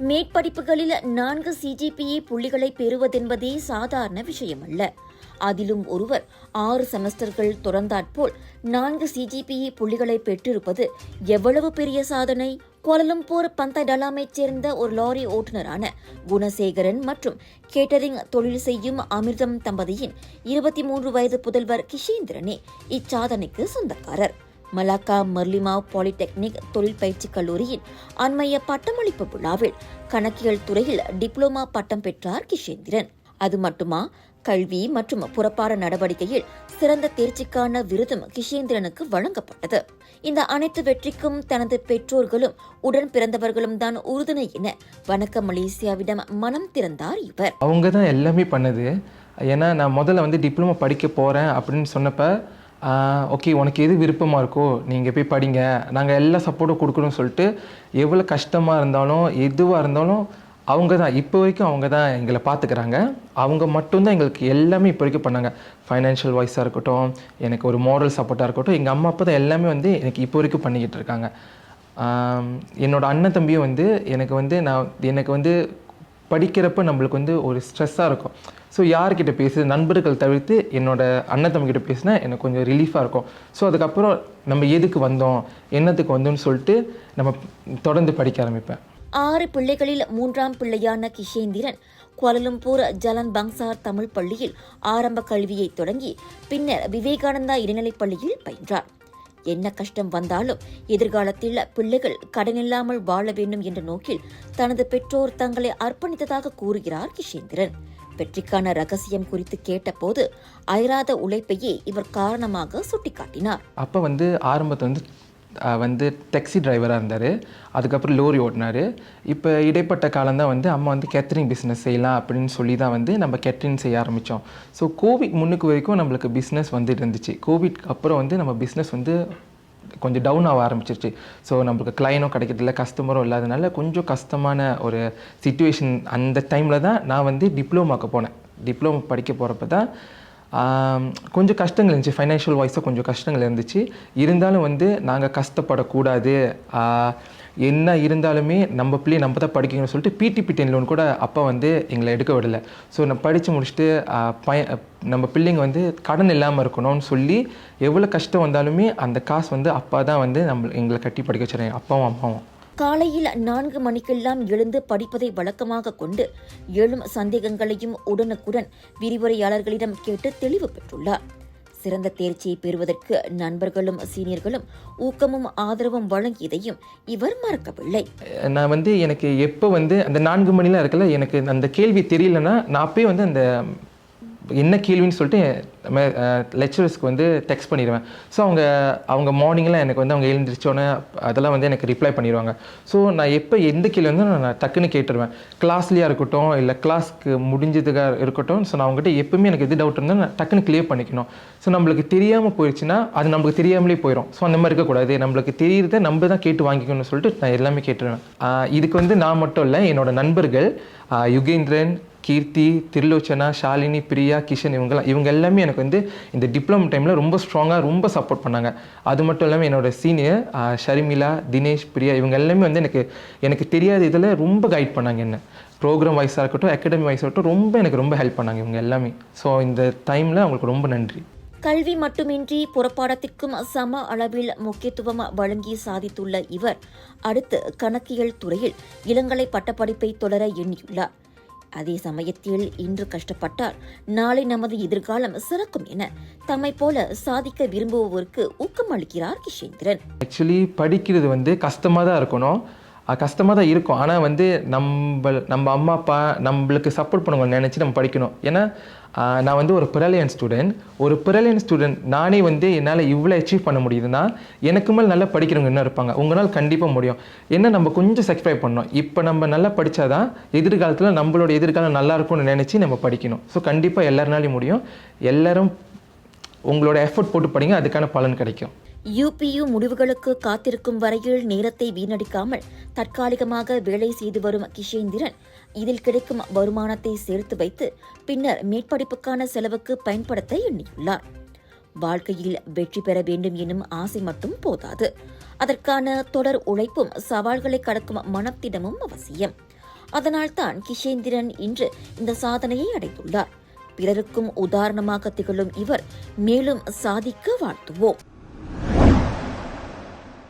மேற்படிப்புகளில் 4 CGPA புள்ளிகளை பெறுவதென்பதே சாதாரண விஷயமல்ல. அதிலும் ஒருவர் 6 செமஸ்டர்கள் தொடர்ந்தாற்போல் 4 CGPA புள்ளிகளை பெற்றிருப்பது எவ்வளவு பெரிய சாதனை! கோலலம்பூர் பந்தடலாமைச் சேர்ந்த ஒரு லாரி ஓட்டுநரான குணசேகரன் மற்றும் கேட்டரிங் தொழில் செய்யும் அமிர்தம் தம்பதியின் 23 வயது புதல்வர் கிஷேந்திரனே இச்சாதனைக்கு சொந்தக்காரர். மலாக்கா மர்லிமாவ் பாலிடெக்னிக் தொழில் பயிற்சி கல்லூரியின் அண்மைய பட்டமளிப்பு விழாவில் கணக்கியல் துறையில் டிப்ளோமா பட்டம் பெற்றார் கிஷேந்திரன். அது மட்டுமா, கல்வி மற்றும் புறப்பாட நடவடிக்கையில் சிறந்த தேர்ச்சிக்கான விருதும் கிஷேந்திரனுக்கு வழங்கப்பட்டது. இந்த அனைத்து வெற்றிக்கும் தனது பெற்றோர்களும் உடன் பிறந்தவர்களும் தான் உறுதுணை என வணக்கம் மலேசியாவிடம் மனம் திறந்தார் இவர். அவங்க தான் எல்லாமே பண்ணது. ஏன்னா நான் முதல்ல டிப்ளமோ படிக்க போகிறேன் அப்படின்னு சொன்னப்போ, ஓகே உனக்கு எது விருப்பமாக இருக்கோ நீங்கள் போய் படிங்க, நாங்கள் எல்லா சப்போர்ட்டும் கொடுக்கணும்னு சொல்லிட்டு எவ்வளோ கஷ்டமாக இருந்தாலும் எதுவாக இருந்தாலும் அவங்க தான் இப்போ வரைக்கும் அவங்க தான் எங்களை பார்த்துக்கிறாங்க. அவங்க மட்டும்தான் எங்களுக்கு எல்லாமே இப்போ வரைக்கும் பண்ணாங்க. ஃபைனான்ஷியல் வைஸாக இருக்கட்டும், எனக்கு ஒரு மாரல் சப்போர்ட்டாக இருக்கட்டும், எங்கள் அம்மா அப்பா தான் எல்லாமே எனக்கு இப்போ வரைக்கும் பண்ணிக்கிட்டு இருக்காங்க. என்னோடய அண்ணன் தம்பியும் எனக்கு படிக்கிறப்ப நம்மளுக்கு ஒரு ஸ்ட்ரெஸ்ஸாக இருக்கும். ஸோ யார்கிட்ட பேசுது, நண்பர்கள் தவிர்த்து என்னோடய அண்ணன் தம்பிக்கிட்ட பேசினா எனக்கு கொஞ்சம் ரிலீஃபாக இருக்கும். ஸோ அதுக்கப்புறம் நம்ம எதுக்கு வந்தோம், என்னத்துக்கு வந்தோம்னு சொல்லிட்டு நம்ம தொடர்ந்து படிக்க ஆரம்பிப்பேன். 6 பிள்ளைகளில் 3ஆம் பிள்ளையான கிஷேந்திரன் கோலலம்பூர் ஜலன் பங்சார் தமிழ் பள்ளியில் ஆரம்ப கல்வியை தொடங்கி பின்னர் விவேகானந்தா இடைநிலைப் பள்ளியில் பயின்றார். என்ன கஷ்டம் வந்தாலும் எதிர்காலத்தில் பிள்ளைகள் கடனில்லாமல் வாழ வேண்டும் என்ற நோக்கில் தனது பெற்றோர் தங்களை அர்ப்பணித்ததாக கூறுகிறார் கிஷேந்திரன். வெற்றிக்கான ரகசியம் குறித்து கேட்டபோது அயராத உழைப்பையே இவர் காரணமாக சுட்டிக்காட்டினார். அப்போ ஆரம்பத்தில் டாக்ஸி டிரைவராக இருந்தார். அதுக்கப்புறம் லோரி ஓட்டினார். இப்போ இடைப்பட்ட காலம்தான் அம்மா கேட்டரிங் பிஸ்னஸ் செய்யலாம் அப்படின்னு சொல்லி தான் நம்ம கேட்டரிங் செய்ய ஆரம்பித்தோம். ஸோ கோவிட் முன்னுக்கு வரைக்கும் நம்மளுக்கு பிஸ்னஸ் இருந்துச்சு. கோவிட்க்கு அப்புறம் நம்ம பிஸ்னஸ் கொஞ்சம் டவுன் ஆக ஆரம்பிச்சிருச்சு. ஸோ நம்மளுக்கு கிளைனும் கிடைக்கிறதில்ல, கஸ்டமரும் இல்லாதனால கொஞ்சம் கஷ்டமான ஒரு சிச்சுவேஷன். அந்த டைமில் தான் நான் டிப்ளோமாக்கு போனேன். டிப்ளமோ படிக்க போகிறப்ப தான் கொஞ்சம் கஷ்டங்கள் இருந்துச்சு. ஃபைனான்ஷியல் வைஸாக கொஞ்சம் கஷ்டங்கள் இருந்துச்சு. இருந்தாலும் நாங்கள் கஷ்டப்படக்கூடாது, என்ன இருந்தாலுமே நம்ம பிள்ளையை நம்ம தான் படிக்கணும்னு சொல்லிட்டு PTP10 லோன் கூட அப்பா எங்களை எடுக்க விடலை. ஸோ நான் படித்து முடிச்சுட்டு நம்ம பிள்ளைங்க கடன் இல்லாமல் இருக்கணும்னு சொல்லி எவ்வளோ கஷ்டம் வந்தாலுமே அந்த காசு அப்பா தான் எங்களை கட்டி படிக்க வச்சுருங்க, அப்பாவும் அம்மாவும். காலையில் 4 மணிக்கெல்லாம் எழுந்து படிப்பதை வழக்கமாக கொண்டு எழும் சந்தேகங்களையும் உடனுக்குடன் விரிவுரையாளர்களிடம் கேட்டு தெளிவு பெற்றுள்ளார். சிறந்த தேர்ச்சியை பெறுவதற்கு நண்பர்களும் சீனியர்களும் ஊக்கமும் ஆதரவும் வழங்கியதையும் இவர் மறக்கவில்லை. நான் எனக்கு எப்போ அந்த 4 மணிலாம் இருக்கல, எனக்கு அந்த கேள்வி தெரியலன்னா நான் அப்பயே அந்த என்ன கேள்வின்னு சொல்லிட்டு லெக்சரர்ஸ்க்கு டெக்ஸ்ட் பண்ணிடுவேன். ஸோ அவங்க மார்னிங்லாம் எனக்கு அவங்க எழுந்திரிச்சோன்னே அதெல்லாம் எனக்கு ரிப்ளை பண்ணிடுவாங்க. ஸோ நான் எப்போ எந்த கேள்வி நான் டக்குன்னு கேட்டுருவேன். கிளாஸ்லேயா இருக்கட்டும், இல்லை கிளாஸ்க்கு முடிஞ்சதுக்காக இருக்கட்டும். ஸோ நான் அவங்ககிட்ட எப்பவுமே எனக்கு எது டவுட் இருந்தால் நான் டக்குன்னு கிளியர் பண்ணிக்கணும். ஸோ நம்மளுக்கு தெரியாமல் போயிடுச்சுன்னா அது நம்மளுக்கு தெரியாமலே போயிடும். ஸோ அந்த மாதிரி இருக்கக்கூடாது, நம்மளுக்கு தெரியுறத நம்ம தான் கேட்டு வாங்கிக்கணும்னு சொல்லிட்டு நான் எல்லாமே கேட்டுருவேன். இதுக்கு நான் மட்டும் இல்லை, என்னோட நண்பர்கள் யுகேந்திரன், கீர்த்தி, திருலோச்சனா, ஷாலினி, பிரியா, கிஷன் இவங்க எல்லாமே எனக்கு இந்த டிப்ளமோ டைமில் ரொம்ப ஸ்ட்ராங்காக ரொம்ப சப்போர்ட் பண்ணாங்க. அது மட்டும் இல்லாமல் என்னோடய சீனியர் ஷர்மிளா, தினேஷ், பிரியா இவங்க எல்லாமே எனக்கு தெரியாத இதில் ரொம்ப கைட் பண்ணாங்க. என்ன ப்ரோக்ராம் வைஸாக இருக்கட்டும், அகாடமி வைஸாக இருக்கட்டும், எனக்கு ரொம்ப ஹெல்ப் பண்ணாங்க இவங்க எல்லாமே. ஸோ இந்த டைமில் அவங்களுக்கு ரொம்ப நன்றி. கல்வி மட்டுமின்றி புறப்பாடத்திற்கும் சம அளவில் முக்கியத்துவம் வழங்கி சாதித்துள்ள இவர் அடுத்து கணக்கியல் துறையில் இளங்கலை பட்டப்படிப்பை தொடர எண்ணியுள்ளார். அதே சமயத்தில் இன்று கஷ்டப்பட்டால் நாளை நமது எதிர்காலம் சிறக்கும் என தம்மை போல சாதிக்க விரும்புவோருக்கு ஊக்கம் அளிக்கிறார் கிஷேந்திரன். ஆக்சுவலி படிக்கிறது கஷ்டமாக தான் இருக்கணும், கஷ்டமாக தான் இருக்கும். ஆனால் நம்ம அம்மா அப்பா நம்மளுக்கு சப்போர்ட் பண்ணுவாங்க நினச்சி நம்ம படிக்கணும். ஏன்னா நான் ஒரு பிரில்லியன்ட் ஸ்டூடெண்ட் நானே என்னால் இவ்வளோ அச்சீவ் பண்ண முடியுதுன்னா எனக்கு மேலே நல்லா படிக்கிறவங்க என்ன இருப்பாங்க, உங்களால் கண்டிப்பாக முடியும். ஏன்னா நம்ம கொஞ்சம் சாக்ரிஃபை பண்ணணும். இப்போ நம்ம நல்லா படித்தாதான் எதிர்காலத்தில் நம்மளோட எதிர்காலம் நல்லா இருக்கும்னு நினச்சி நம்ம படிக்கணும். ஸோ கண்டிப்பாக எல்லாருனாலையும் முடியும். எல்லாரும் உங்களோட எஃபர்ட் போட்டு படிங்க, அதுக்கான பலன் கிடைக்கும். UPU முடிவுகளுக்கு காத்திருக்கும் வரையில் நேரத்தை வீணடிக்காமல் தற்காலிகமாக வேலை செய்து வரும் கிஷேந்திரன் இதில் கிடைக்கும் வருமானத்தை சேர்த்து வைத்து பின்னர் மேற்படிப்புக்கான செலவுக்கு பயன்படுத்த எண்ணியுள்ளார். வாழ்க்கையில் வெற்றி பெற வேண்டும் எனும் ஆசை மட்டும் போதாது, அதற்கான தொடர் உழைப்பும் சவால்களை கடக்கும் மனத்திடமும் அவசியம். அதனால்தான் கிஷேந்திரன் இன்று இந்த சாதனையை அடைந்துள்ளார். பிறருக்கும் உதாரணமாக திகழும் இவர் மேலும் சாதிக்க வாழ்த்துவோம்.